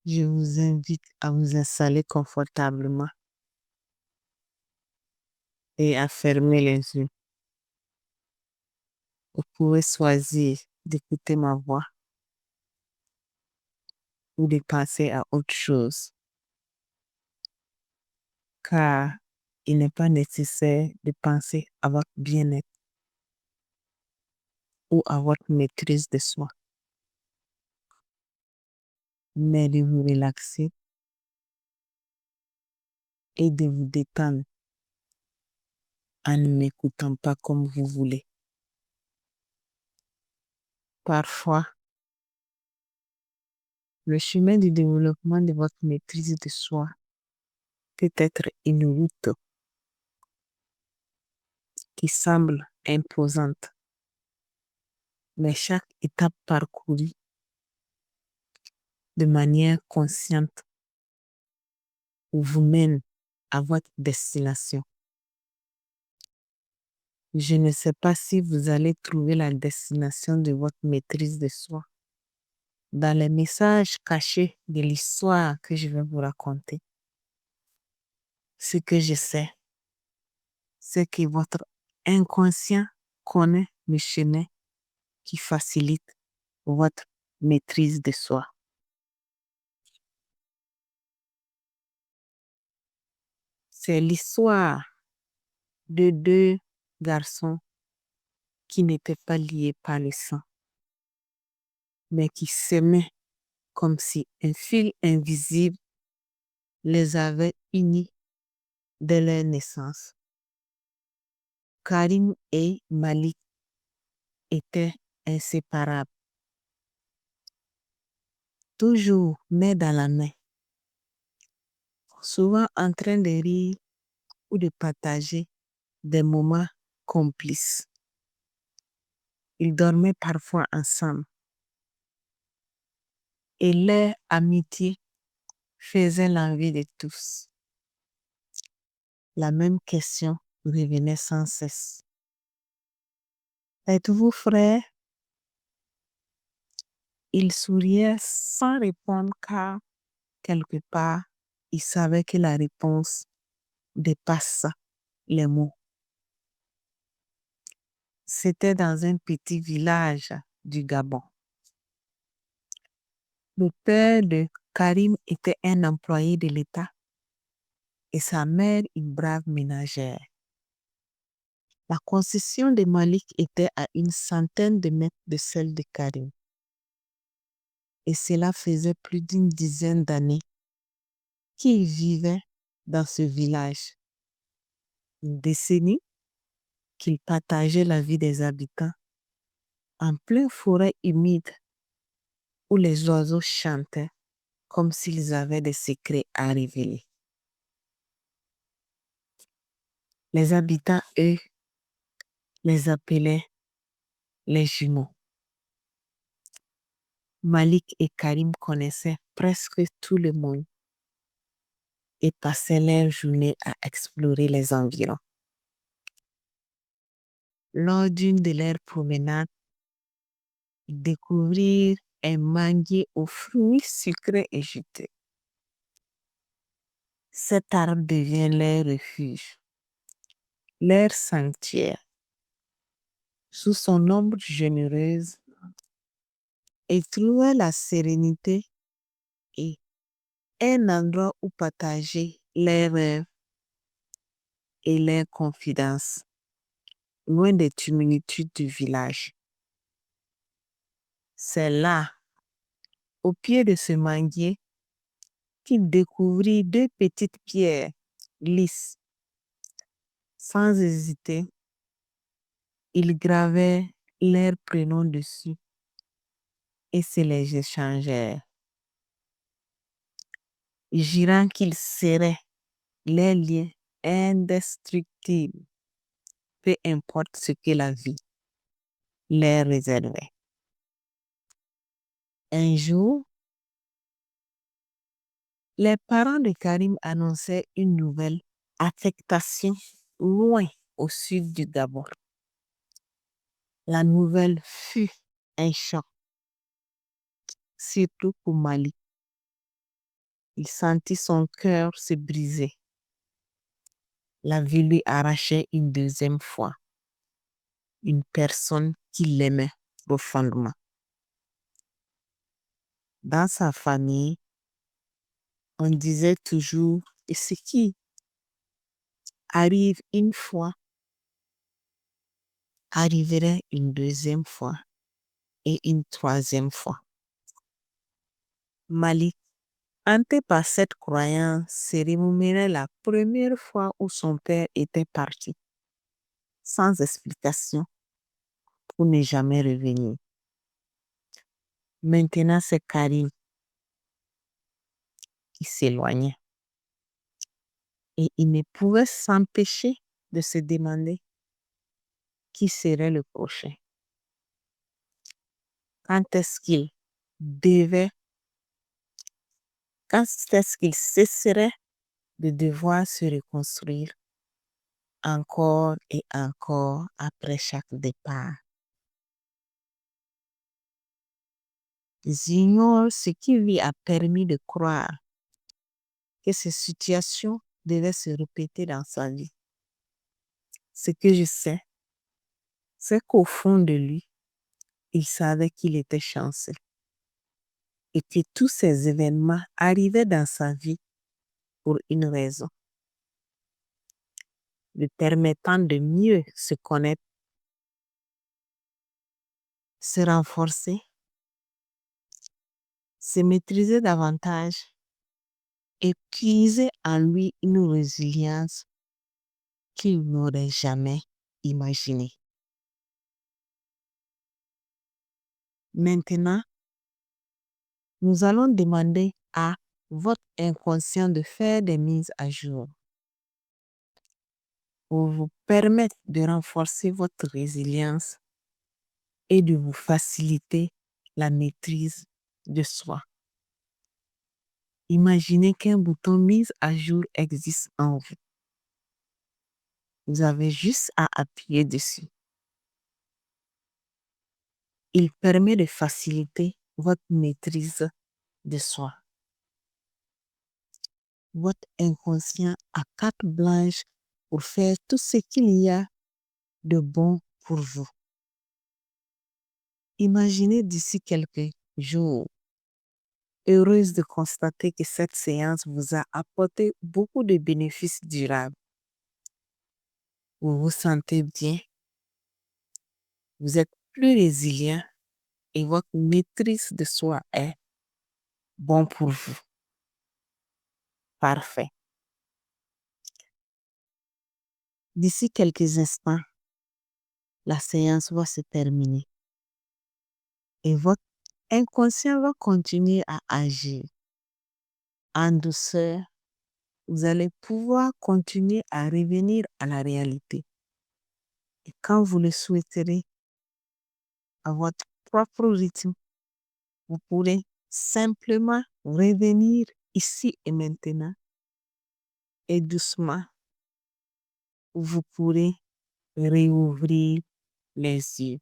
Je vous invite à vous installer confortablement et à fermer les yeux. Vous pouvez choisir d'écouter ma voix ou de penser à autre chose, car il n'est pas nécessaire de penser à votre bien-être ou à votre maîtrise de soi, mais de vous relaxer et de vous détendre en ne m'écoutant pas comme vous voulez. Parfois, le chemin du développement de votre maîtrise de soi peut être une route qui semble imposante, mais chaque étape parcourue de manière consciente vous mène à votre destination. Je ne sais pas si vous allez trouver la destination de votre maîtrise de soi dans les messages cachés de l'histoire que je vais vous raconter. Ce que je sais, c'est que votre inconscient connaît le chemin qui facilite votre maîtrise de soi. C'est l'histoire de deux garçons qui n'étaient pas liés par le sang, mais qui s'aimaient comme si un fil invisible les avait unis dès leur naissance. Karim et Malik étaient inséparables, toujours main dans la main, souvent en train de rire ou de partager des moments complices. Ils dormaient parfois ensemble et leur amitié faisait l'envie de tous. La même question revenait sans cesse. Êtes-vous frère? Il souriait sans répondre car, quelque part, il savait que la réponse dépasse les mots. C'était dans un petit village du Gabon. Le père de Karim était un employé de l'État et sa mère une brave ménagère. La concession de Malik était à une centaine de mètres de celle de Karim. Et cela faisait plus d'une dizaine d'années qu'il vivait dans ce village. Une décennie qu'il partageait la vie des habitants en pleine forêt humide où les oiseaux chantaient comme s'ils avaient des secrets à révéler. Les habitants, eux, les appelaient les jumeaux. Malik et Karim connaissaient presque tout le monde et passaient leur journée à explorer les environs. Lors d'une de leurs promenades, ils découvrirent un manguier aux fruits sucrés et juteux. Cet arbre devient leur refuge, leur sanctuaire. Sous son ombre généreuse, ils trouvaient la sérénité et un endroit où partager leurs rêves et leurs confidences, loin des tumultudes du village. C'est là, au pied de ce manguier, qu'il découvrit deux petites pierres lisses. Sans hésiter, ils gravaient leurs prénoms dessus et se les échangèrent, jurant qu'ils seraient les liens indestructibles, peu importe ce que la vie leur réservait. Un jour, les parents de Karim annonçaient une nouvelle affectation loin au sud du Gabon. La nouvelle fut un choc, surtout pour Malik, Il sentit son cœur se briser. La vie lui arrachait une deuxième fois une personne qu'il aimait profondément. Dans sa famille, on disait toujours, et ce qui arrive une fois, arriverait une deuxième fois et une troisième fois. Malik, hanté par cette croyance, se remémorait la première fois où son père était parti, sans explication, pour ne jamais revenir. Maintenant, c'est Karim qui s'éloignait. Et il ne pouvait s'empêcher de se demander qui serait le prochain. Quand est-ce qu'il devait, quand est-ce qu'il cesserait de devoir se reconstruire encore et encore après chaque départ? J'ignore ce qui lui a permis de croire que ces situations devaient se répéter dans sa vie. Ce que je sais, c'est qu'au fond de lui, il savait qu'il était chanceux et que tous ces événements arrivaient dans sa vie pour une raison, lui permettant de mieux se connaître, se renforcer, se maîtriser davantage et puiser en lui une résilience qu'il n'aurait jamais imaginée. Maintenant, nous allons demander à votre inconscient de faire des mises à jour pour vous permettre de renforcer votre résilience et de vous faciliter la maîtrise de soi. Imaginez qu'un bouton mise à jour existe en vous. Vous avez juste à appuyer dessus. Il permet de faciliter votre maîtrise de soi. Votre inconscient a carte blanche pour faire tout ce qu'il y a de bon pour vous. Imaginez d'ici quelques jours, heureuse de constater que cette séance vous a apporté beaucoup de bénéfices durables. Vous vous sentez bien, vous êtes plus résilient et votre maîtrise de soi est bon pour vous. Parfait. D'ici quelques instants, la séance va se terminer et votre inconscient va continuer à agir. En douceur, vous allez pouvoir continuer à revenir à la réalité. Et quand vous le souhaiterez, à votre propre rythme, vous pourrez simplement revenir ici et maintenant. Et doucement, vous pourrez réouvrir les yeux.